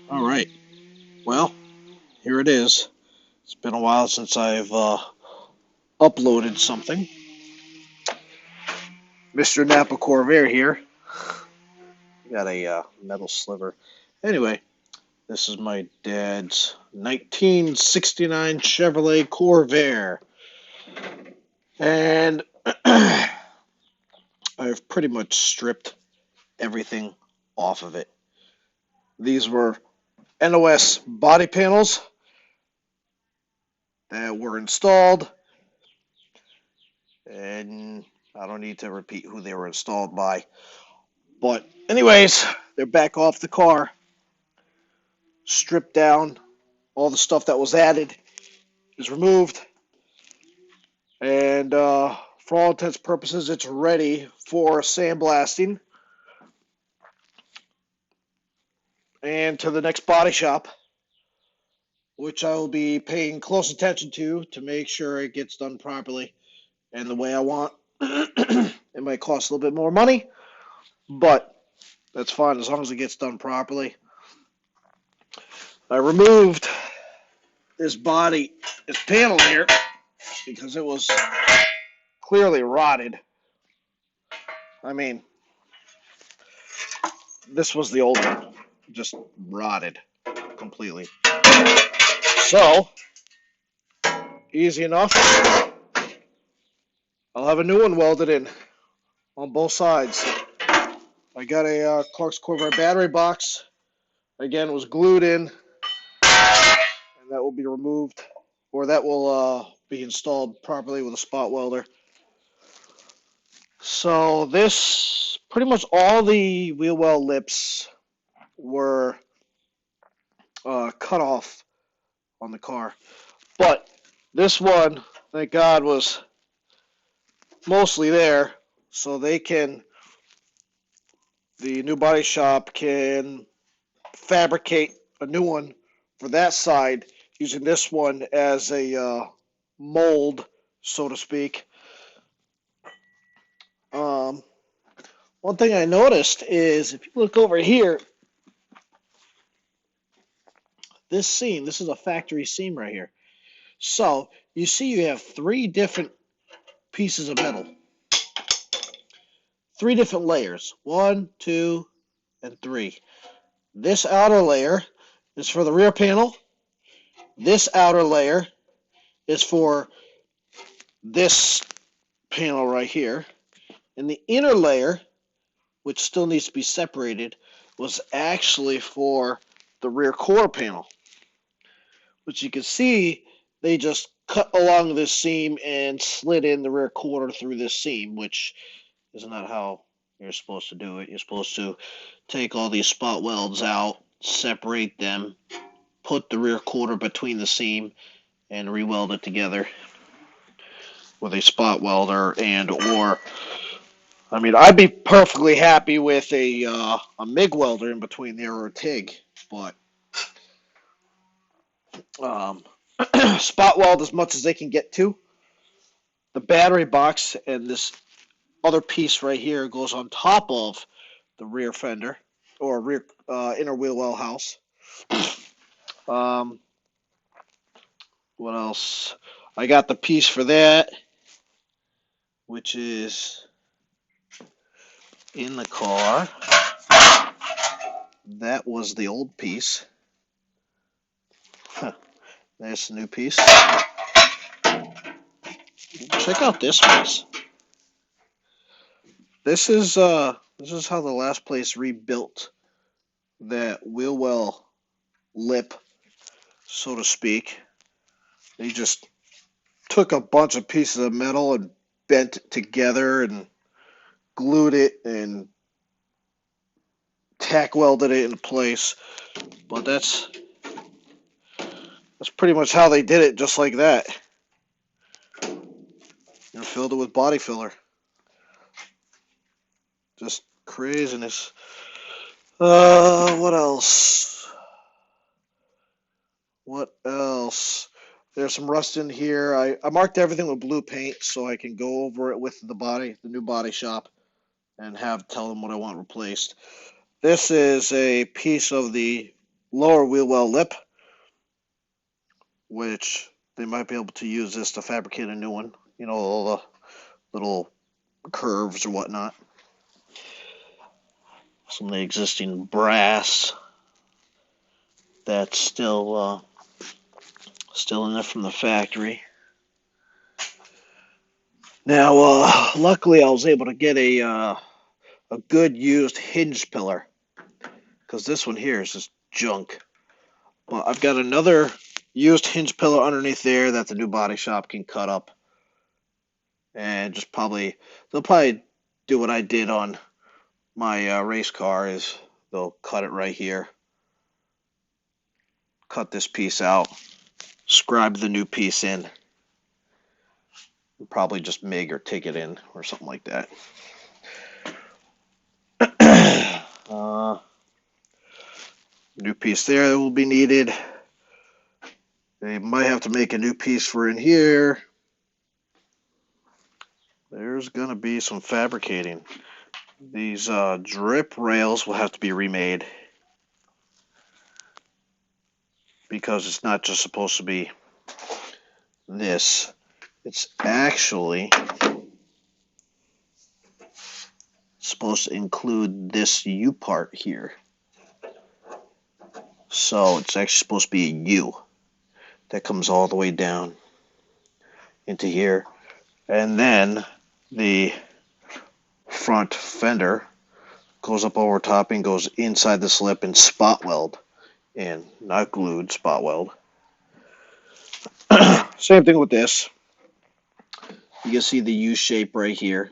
All right. Well, here it is. It's been a while since I've uploaded something. Mr. Napa Corvair here. Got a metal sliver. Anyway, this is my dad's 1969 Chevrolet Corvair. And I've pretty much stripped everything off of it. These were NOS body panels that were installed, and I don't need to repeat who they were installed by. But anyways, they're back off the car, stripped down. All the stuff that was added is removed, and for all intents and purposes, it's ready for sandblasting and to the next body shop, which I will be paying close attention to make sure it gets done properly and the way I want. It might cost a little bit more money, but that's fine as long as it gets done properly. I removed this panel here, because it was clearly rotted. I mean, this was the old one, just rotted completely. So, easy enough. I'll have a new one welded in on both sides. I got a Clark's Corvair battery box. Again, it was glued in, and that will be removed, or that will be installed properly with a spot welder. So this, pretty much all the wheel well lips were cut off on the car. But this one, thank God, was mostly there, so the new body shop can fabricate a new one for that side using this one as a mold, so to speak. One thing I noticed is if you look over here, this seam, this is a factory seam right here. So you see you have three different pieces of metal, three different layers, 1, 2, and 3. This outer layer is for the rear panel. This outer layer is for this panel right here. And the inner layer, which still needs to be separated, was actually for the rear quarter panel. Which you can see, they just cut along this seam and slid in the rear quarter through this seam, which is not how you're supposed to do it. You're supposed to take all these spot welds out, separate them, put the rear quarter between the seam, and re-weld it together with a spot welder I'd be perfectly happy with a MIG welder in between there, or a TIG, but spot weld as much as they can get to. The battery box and this other piece right here goes on top of the rear fender, or rear inner wheel well house. What else? I got the piece for that, which is in the car. That was the old piece. There's the new piece. Check out this piece. This is how the last place rebuilt that wheel well lip, so to speak. They just took a bunch of pieces of metal and bent it together and glued it and tack welded it into place. But that's pretty much how they did it, just like that. And filled it with body filler. Just craziness. What else? What else? There's some rust in here. I marked everything with blue paint so I can go over it with the new body shop, and tell them what I want replaced. This is a piece of the lower wheel well lip, which they might be able to use this to fabricate a new one. You know, all the little curves or whatnot. Some of the existing brass that's still in there from the factory. Now, luckily, I was able to get a good used hinge pillar because this one here is just junk. Well, I've got another used hinge pillar underneath there that the new body shop can cut up and just they'll probably do what I did on my race car is they'll cut it right here, cut this piece out, scribe the new piece in, and probably just MIG or take it in or something like that. New piece there will be needed. They might have to make a new piece for in here. There's going to be some fabricating. These drip rails will have to be remade because it's not just supposed to be this. It's actually supposed to include this U part here. So it's actually supposed to be a U that comes all the way down into here. And then the front fender goes up over top and goes inside the slip and spot weld in, not glued, spot weld. Same thing with this. You can see the U shape right here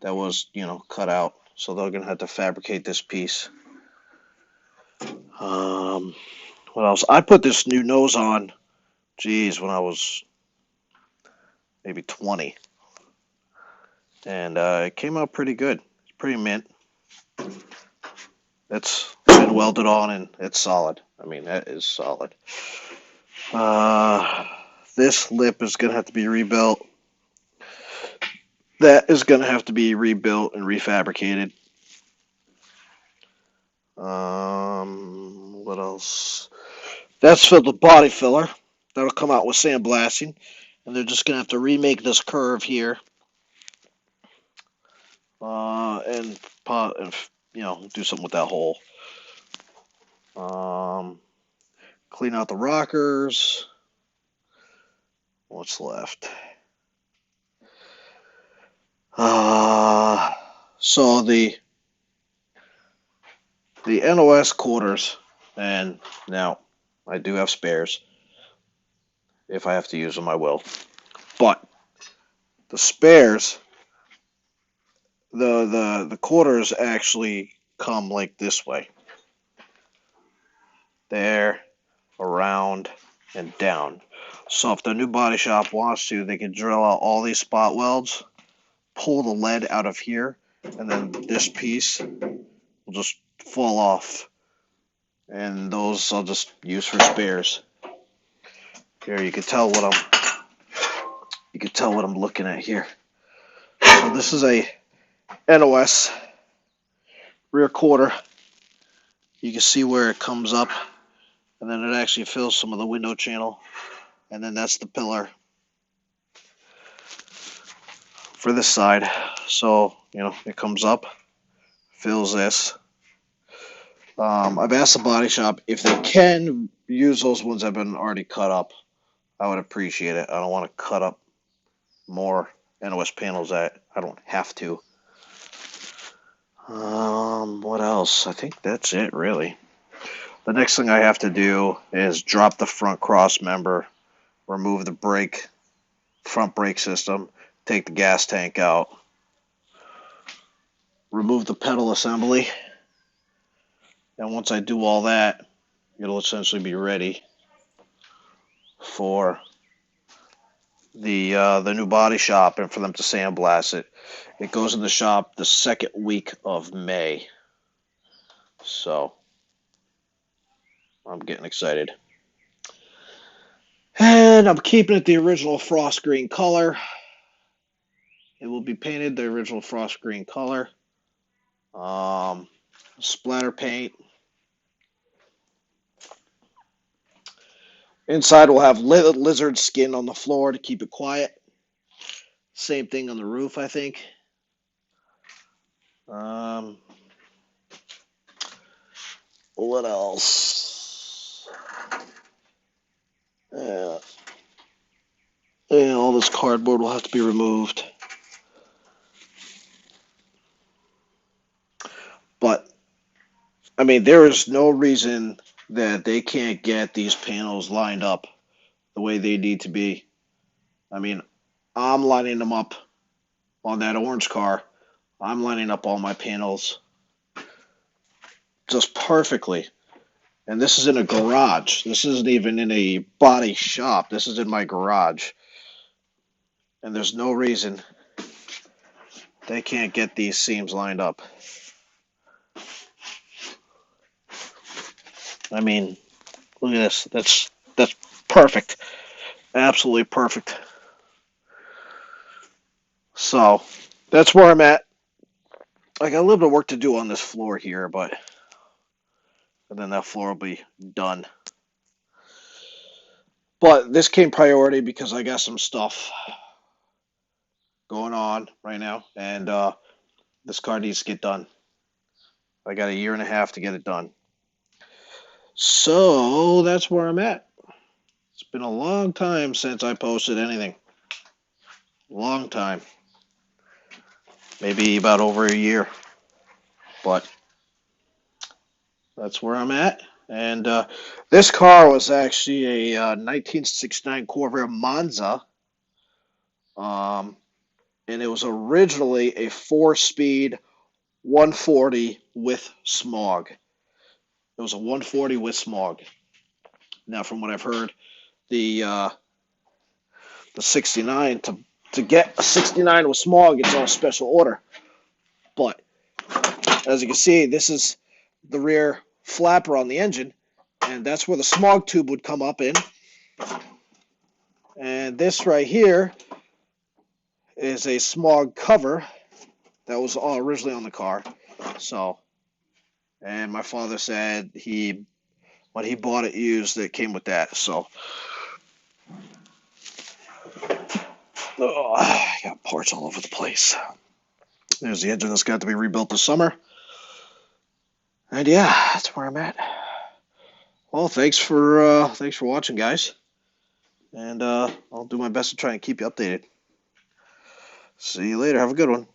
that was, cut out. So they're going to have to fabricate this piece. What else? I put this new nose on, when I was maybe 20. And it came out pretty good. It's pretty mint. It's been welded on and it's solid. I mean, that is solid. This lip is going to have to be rebuilt. That is going to have to be rebuilt and refabricated. What else? That's for the body filler. That'll come out with sandblasting. And they're just going to have to remake this curve here. And do something with that hole. Clean out the rockers. What's left? So the NOS quarters, and now I do have spares. If I have to use them, I will. But the spares, the quarters actually come like this way. There, around, and down. So if the new body shop wants to, they can drill out all these spot welds, pull the lead out of here, and then this piece will just fall off. And those I'll just use for spares. Here you can tell what I'm looking at here. So this is a NOS rear quarter. You can see where it comes up, and then it actually fills some of the window channel, and then that's the pillar for this side. So it comes up, fills this. I've asked the body shop if they can use those ones that have been already cut up. I would appreciate it. I don't want to cut up more NOS panels that I don't have to. What else? I think that's it, really. The next thing I have to do is drop the front cross member, remove the front brake system, take the gas tank out, remove the pedal assembly, and once I do all that, it'll essentially be ready for the new body shop and for them to sandblast it. It goes in the shop the second week of May. So I'm getting excited. And I'm keeping it the original frost green color. It will be painted the original frost green color. Splatter paint. Inside we'll have lizard skin on the floor to keep it quiet. Same thing on the roof, I think. Um, what else? Yeah, yeah, all this cardboard will have to be removed. But I mean, there is no reason that they can't get these panels lined up the way they need to be. I mean, I'm lining them up on that orange car. I'm lining up all my panels just perfectly. And this is in a garage. This isn't even in a body shop. This is in my garage. And there's no reason they can't get these seams lined up. I mean, look at this. That's perfect. Absolutely perfect. So that's where I'm at. I got a little bit of work to do on this floor here, but and then that floor will be done. But this came priority because I got some stuff going on right now, and this car needs to get done. I got a year and a half to get it done. So that's where I'm at. It's been a long time since I posted anything. Long time. Maybe about over a year. But that's where I'm at. And this car was actually a 1969 Corvair Monza. Um, and it was originally a 4-speed 140 with smog. It was a 140 with smog. Now, from what I've heard, the 69 to get a 69 with smog, it's on special order. But as you can see, this is the rear flapper on the engine, and that's where the smog tube would come up in. And this right here is a smog cover that was all originally on the car. So, and my father said when he bought it used, it came with that. So, I got parts all over the place. There's the engine that's got to be rebuilt this summer. And yeah, that's where I'm at. Well, thanks for watching, guys. And I'll do my best to try and keep you updated. See you later. Have a good one.